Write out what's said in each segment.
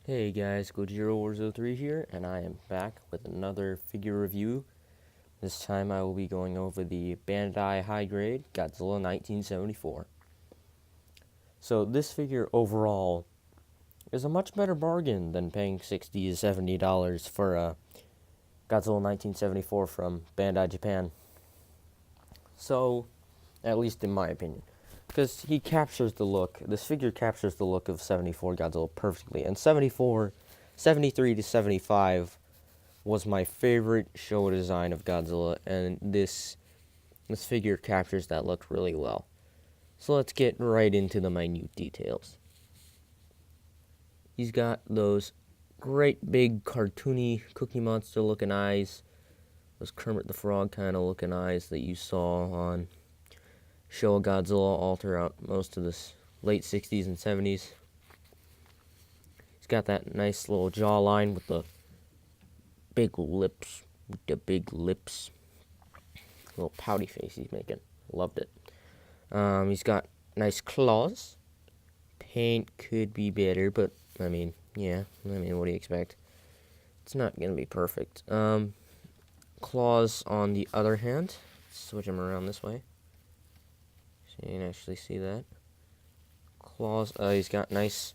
Hey guys, Gojirawars 03 here, and I am back with another figure review. This time I will be going over the Bandai high grade Godzilla 1974. So this figure overall is a much better bargain than paying $60 to $70 for a Godzilla 1974 from Bandai Japan. So, at least in my opinion. Because he captures the look, this figure captures the look of 74 Godzilla perfectly. And 73 to 75 was my favorite show design of Godzilla, and this figure captures that look really well. So let's get right into the minute details. He's got those great big cartoony Cookie Monster looking eyes, those Kermit the Frog kind of looking eyes that you saw on Show Godzilla all throughout most of the late 60s and 70s. He's got that nice little jawline with the big lips, little pouty face he's making. Loved it. He's got nice claws. Paint could be better, but what do you expect? It's not gonna be perfect. Claws on the other hand, switch them around this way so you can actually see that. Claws. He's got nice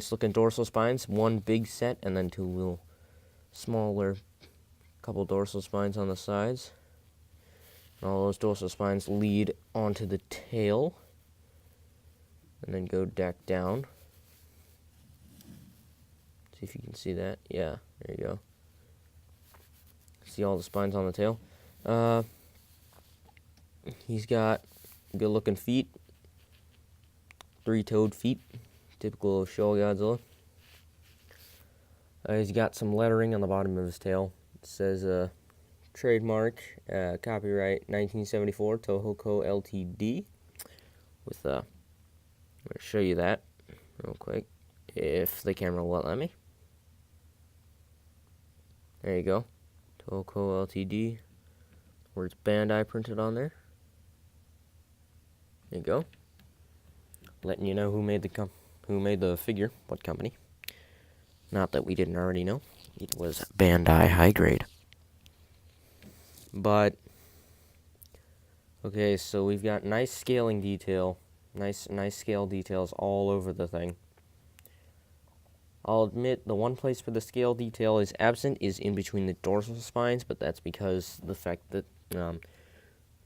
looking dorsal spines. One big set, and then two little smaller, couple dorsal spines on the sides. And all those dorsal spines lead onto the tail, and then go back down. See if you can see that. Yeah, there you go. See all the spines on the tail. He's got good looking feet. Three-toed feet. Typical of Showa Godzilla. He's got some lettering on the bottom of his tail. It says trademark, copyright 1974, Toho Co. Ltd. With, I'm going to show you that real quick, if the camera will let me. There you go. Toho Co. Ltd. Words Bandai printed on there. There you go. Letting you know who made the figure, what company. Not that we didn't already know. It was Bandai High Grade. But okay, so we've got nice scaling detail, nice scale details all over the thing. I'll admit the one place where the scale detail is absent is in between the dorsal spines, but that's because the fact that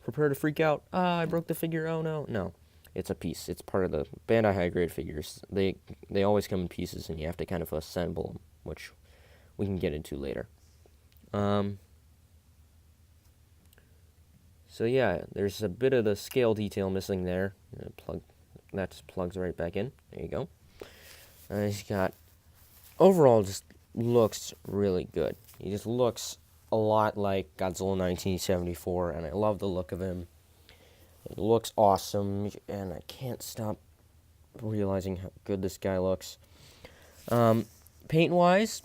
prepare to freak out. I broke the figure. Oh no, no. It's a piece. It's part of the Bandai high grade figures. They always come in pieces, and you have to kind of assemble them, which we can get into later. So yeah, there's a bit of the scale detail missing there. That just plugs right back in. There you go. He's got, overall, just looks really good. He just looks a lot like Godzilla 1974, and I love the look of him. It looks awesome, and I can't stop realizing how good this guy looks. Paint-wise,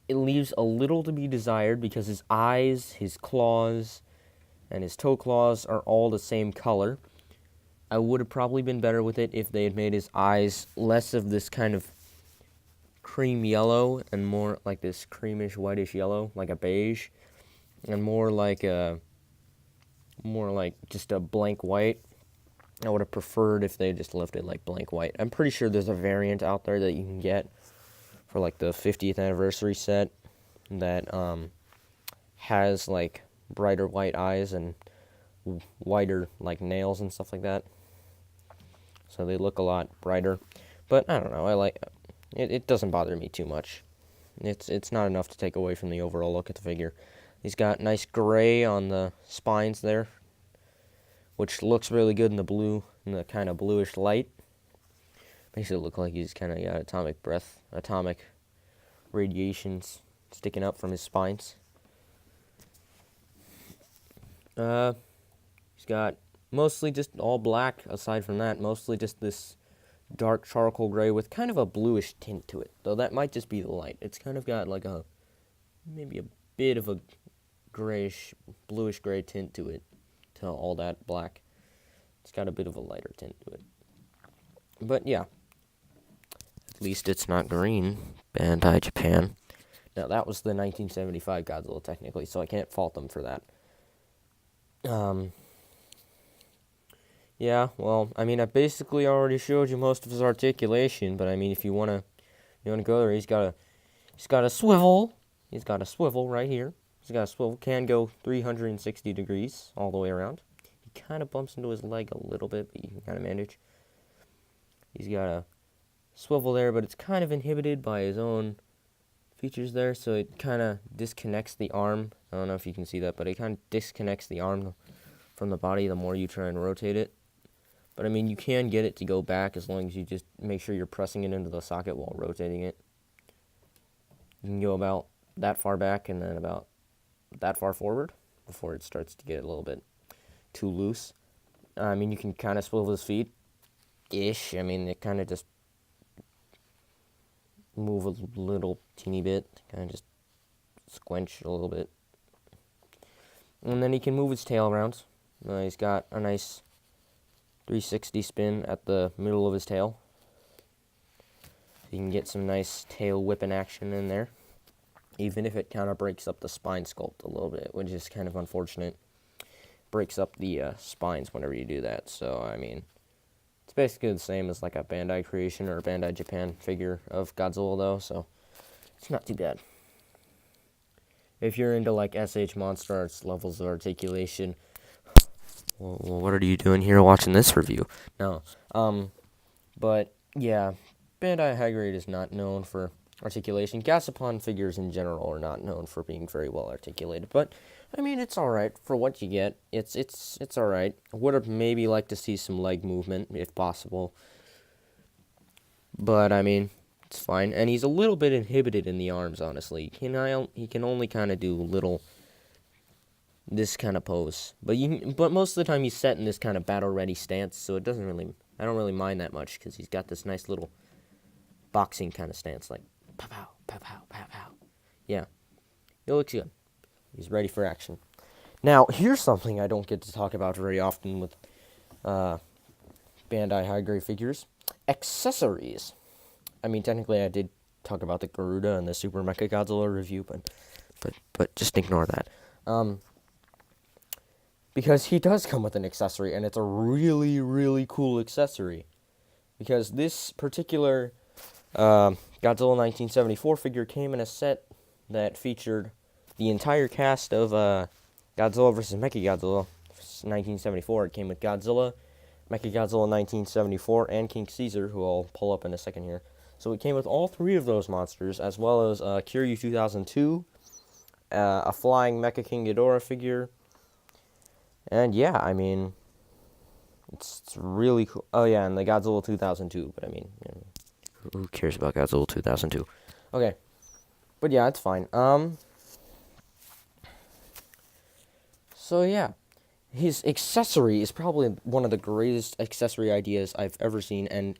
it leaves a little to be desired because his eyes, his claws, and his toe claws are all the same color. I would have probably been better with it if they had made his eyes less of this kind of cream yellow and more like this creamish whitish yellow, like a beige, and more like just a blank white. I would have preferred if they just left it like blank white. I'm pretty sure there's a variant out there that you can get for like the 50th anniversary set that has like brighter white eyes and whiter like nails and stuff like that. So they look a lot brighter. But I don't know, I like it. It doesn't bother me too much. It's not enough to take away from the overall look at the figure. He's got nice gray on the spines there, which looks really good in the blue, in the kind of bluish light. Makes it look like he's kind of got atomic radiations sticking up from his spines. He's got mostly just all black. Aside from that, mostly just this dark charcoal gray with kind of a bluish tint to it. Though that might just be the light. It's kind of got like maybe a bit of a bluish gray tint to it, to all that black. It's got a bit of a lighter tint to it. But yeah, least it's not green. Bandai Japan. Now, that was the 1975 Godzilla, technically, so I can't fault them for that. Yeah, well, I mean, I basically already showed you most of his articulation, but I mean, if you wanna go there, he's got a swivel. He's got a swivel right here. He's got a swivel, can go 360 degrees all the way around. He kind of bumps into his leg a little bit, but you can kind of manage. He's got a swivel there, but it's kind of inhibited by his own features there, so it kind of disconnects the arm. I don't know if you can see that, but it kind of disconnects the arm from the body the more you try and rotate it. But I mean, you can get it to go back as long as you just make sure you're pressing it into the socket while rotating it. You can go about that far back and then about that far forward before it starts to get a little bit too loose. I mean, you can kind of swivel his feet-ish. I mean, it kind of just move a little teeny bit, kind of just squinch a little bit. And then he can move his tail around. He's got a nice 360 spin at the middle of his tail. You can get some nice tail whipping action in there, even if it kind of breaks up the spine sculpt a little bit, which is kind of unfortunate. Breaks up the spines whenever you do that. So, I mean, it's basically the same as like a Bandai creation or a Bandai Japan figure of Godzilla, though, so it's not too bad. If you're into like SH Monster Arts levels of articulation, well, what are you doing here watching this review? No. But yeah, Bandai High Grade is not known for articulation. Gasp figures in general are not known for being very well articulated, but I mean, it's alright for what you get. It's alright. I would have maybe liked to see some leg movement, if possible. But, I mean, it's fine. And he's a little bit inhibited in the arms, honestly. He can only kind of do this kind of pose. But most of the time he's set in this kind of battle-ready stance, so I don't really mind that much, because he's got this nice little boxing kind of stance, like, pow, pow, pow, pow, pow. Yeah, it looks good. He's ready for action. Now, here's something I don't get to talk about very often with Bandai high-grade figures. Accessories. I mean, technically I did talk about the Garuda and the Super Mechagodzilla review, but just ignore that. Because he does come with an accessory, and it's a really, really cool accessory. Because this particular Godzilla 1974 figure came in a set that featured the entire cast of Godzilla vs. Mechagodzilla 1974. It came with Godzilla, Mechagodzilla 1974, and King Caesar, who I'll pull up in a second here. So it came with all three of those monsters, as well as Kiryu 2002, a flying Mecha King Ghidorah figure, and yeah, I mean, it's really cool. Oh yeah, and the Godzilla 2002, but I mean, who cares about Godzilla 2002? Okay, but yeah, it's fine. So yeah, his accessory is probably one of the greatest accessory ideas I've ever seen, and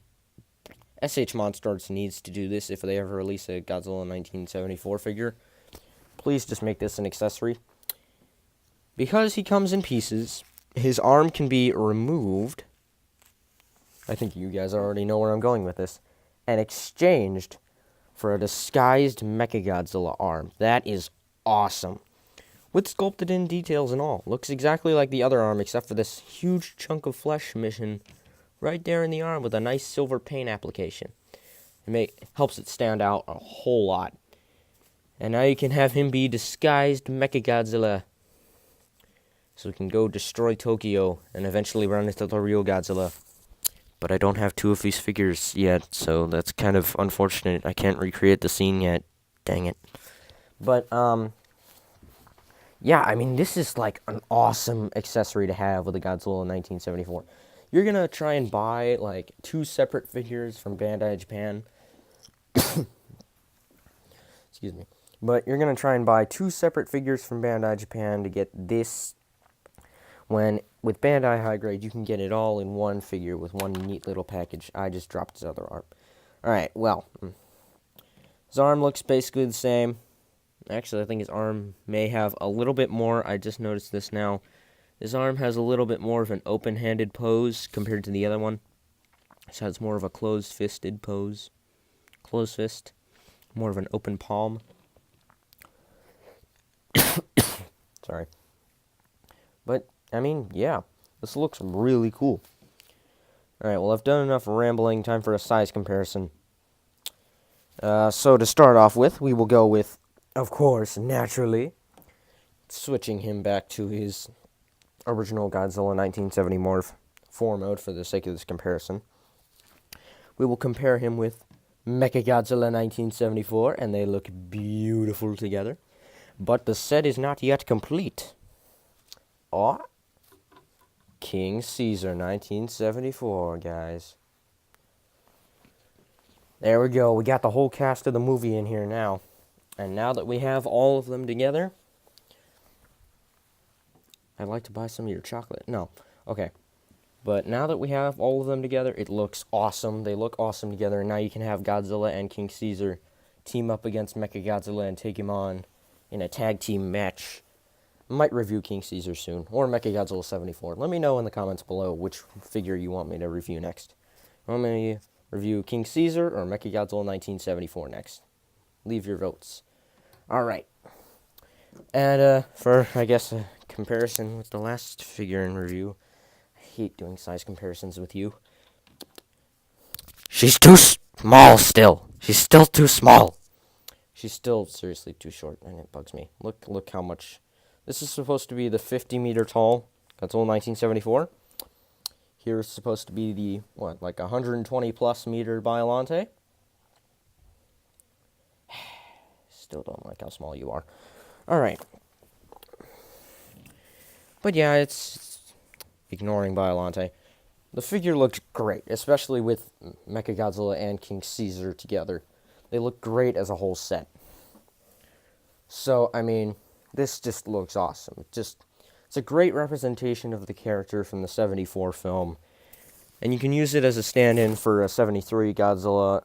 SH Monster Arts needs to do this if they ever release a Godzilla 1974 figure. Please just make this an accessory. Because he comes in pieces, his arm can be removed. I think you guys already know where I'm going with this. And exchanged for a disguised Mechagodzilla arm. That is awesome. With sculpted in details and all. Looks exactly like the other arm, except for this huge chunk of flesh missing right there in the arm with a nice silver paint application. It helps it stand out a whole lot. And now you can have him be disguised Mechagodzilla. So we can go destroy Tokyo and eventually run into the real Godzilla. But I don't have two of these figures yet, so that's kind of unfortunate. I can't recreate the scene yet. Dang it. But, yeah, I mean, this is like an awesome accessory to have with a Godzilla 1974. You're going to try and buy like two separate figures from Bandai Japan. Excuse me. But you're going to try and buy two separate figures from Bandai Japan to get this. When with Bandai High Grade, you can get it all in one figure with one neat little package. I just dropped his other arm. Alright, well, his arm looks basically the same. Actually, I think his arm may have a little bit more. I just noticed this now. His arm has a little bit more of an open-handed pose compared to the other one. So it's more of a closed-fisted pose. closed fist, more of an open palm. Sorry. But, I mean, yeah, this looks really cool. Alright, well, I've done enough rambling. Time for a size comparison. So to start off with, we will go with, of course, naturally, switching him back to his original Godzilla 1970 morph 4 mode for the sake of this comparison. We will compare him with Mechagodzilla 1974, and they look beautiful together. But the set is not yet complete. Or King Caesar 1974, guys. There we go. We got the whole cast of the movie in here now. And now that we have all of them together, I'd like to buy some of your chocolate. No. Okay. But now that we have all of them together, it looks awesome. They look awesome together. And now you can have Godzilla and King Caesar team up against Mechagodzilla and take him on in a tag team match. Might review King Caesar soon, or Mechagodzilla 74. Let me know in the comments below which figure you want me to review next. Want me to review King Caesar or Mechagodzilla 1974 next? Leave your votes. Alright. And for, I guess, a comparison with the last figure in review, I hate doing size comparisons with you. She's too small still. She's still too small. She's still seriously too short, and it bugs me. Look how much... This is supposed to be the 50-meter tall Godzilla 1974. Here is supposed to be the, like 120-plus meter Biollante. Still don't like how small you are. Alright. But yeah, it's ignoring Biollante. The figure looks great, especially with Mechagodzilla and King Caesar together. They look great as a whole set. So, I mean, this just looks awesome. It's a great representation of the character from the 74 film. And you can use it as a stand-in for a 73 Godzilla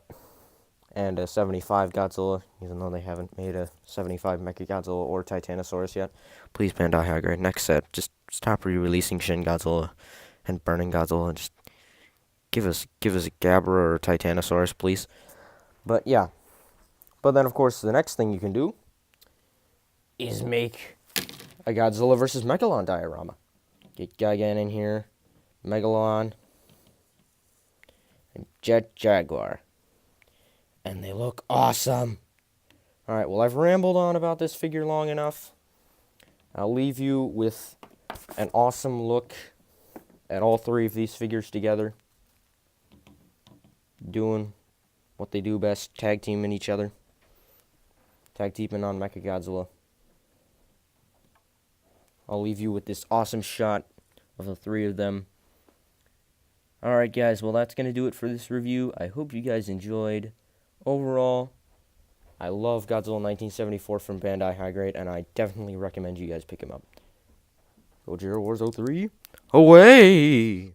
and a 75 Godzilla, even though they haven't made a 75 Mechagodzilla or Titanosaurus yet. Please, Bandai High Grade, next set, just stop re-releasing Shin Godzilla and Burning Godzilla. Just give us a Gabra or Titanosaurus, please. But yeah. But then, of course, the next thing you can do is make a Godzilla vs. Megalon diorama. Get Gigan in here, Megalon, and Jet Jaguar. And they look awesome. Alright, well, I've rambled on about this figure long enough. I'll leave you with an awesome look at all three of these figures together, doing what they do best, tag teaming each other. Tag teaming on Mechagodzilla. I'll leave you with this awesome shot of the three of them. Alright guys, well that's going to do it for this review. I hope you guys enjoyed. Overall, I love Godzilla 1974 from Bandai High Grade, and I definitely recommend you guys pick him up. Gojirawars 03, away!